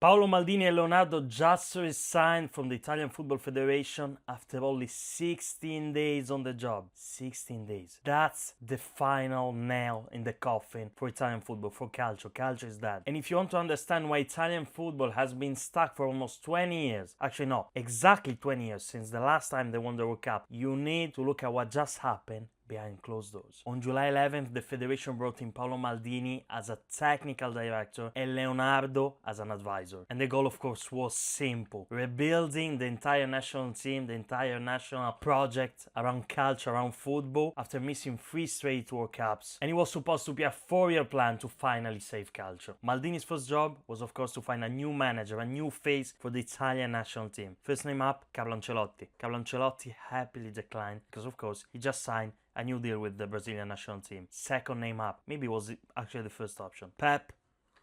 Paolo Maldini and Leonardo just resigned from the Italian Football Federation after only 16 days on the job. 16 days. That's the final nail in the coffin for Italian football, for Calcio. Calcio is dead. And if you want to understand why Italian football has been stuck for almost 20 years, actually no, exactly 20 years since the last time they won the World Cup, you need to look at what just happened behind closed doors. On July 11th, the federation brought in Paolo Maldini as a technical director and Leonardo as an advisor. And the goal, of course, was simple: rebuilding the entire national team, the entire national project around culture, around football, after missing 3 straight World Cups. And it was supposed to be a 4-year plan to finally save calcio. Maldini's first job was, of course, to find a new manager, a new face for the Italian national team. First name up, Carlo Ancelotti. Carlo Ancelotti happily declined because, of course, he just signed a new deal with the Brazilian national team. Second name up, maybe it was actually the first option, Pep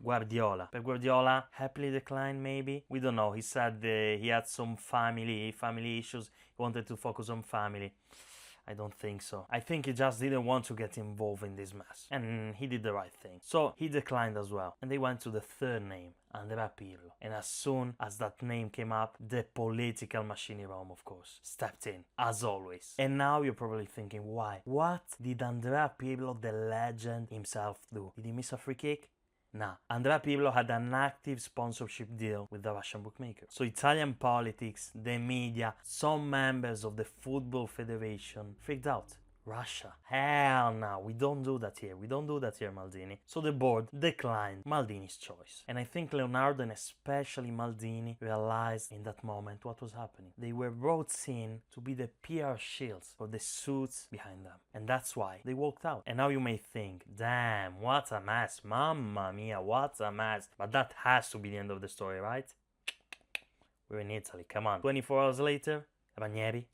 Guardiola. Pep Guardiola happily declined, maybe. We don't know. He said he had some family issues. He wanted to focus on family. I don't think so. I think he just didn't want to get involved in this mess. And he did the right thing. So he declined as well. And they went to the third name, Andrea Pirlo. And as soon as that name came up, the political machine in Rome, of course, stepped in, as always. And now you're probably thinking, why? What did Andrea Pirlo, the legend himself, do? Did he miss a free kick? Nah, Andrea Pirlo had an active sponsorship deal with the Russian bookmaker. So Italian politics, the media, some members of the Football Federation freaked out. Russia. Hell no, we don't do that here. We don't do that here, Maldini. So the board declined Maldini's choice. And I think Leonardo and especially Maldini realized in that moment what was happening. They were brought in to be the PR shields for the suits behind them. And that's why they walked out. And now you may think, damn, what a mess. Mamma mia, what a mess. But that has to be the end of the story, right? We're in Italy, come on. 24 hours later, Ranieri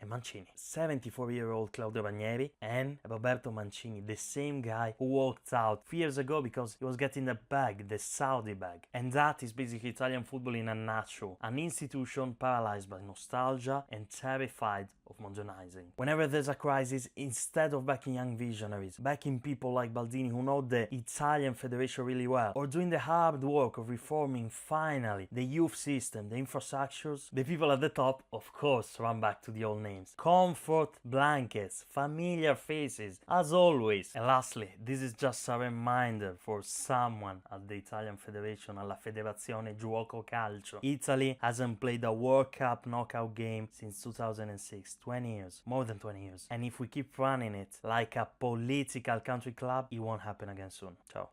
and Mancini. 74-year-old Claudio Ranieri and Roberto Mancini, the same guy who walked out 3 years ago because he was getting the bag, the Saudi bag. And that is basically Italian football in a nutshell. An institution paralyzed by nostalgia and terrified of modernizing. Whenever there's a crisis, instead of backing young visionaries, backing people like Maldini who know the Italian Federation really well, or doing the hard work of reforming finally the youth system, the infrastructures, the people at the top, of course, run back to the old names. Comfort blankets, familiar faces, as always. And lastly, this is just a reminder for someone at the Italian Federation, alla Federazione Giuoco Calcio. Italy hasn't played a World Cup knockout game since 2006. 20 years, more than 20 years. And if we keep running it like a political country club, it won't happen again soon. Ciao.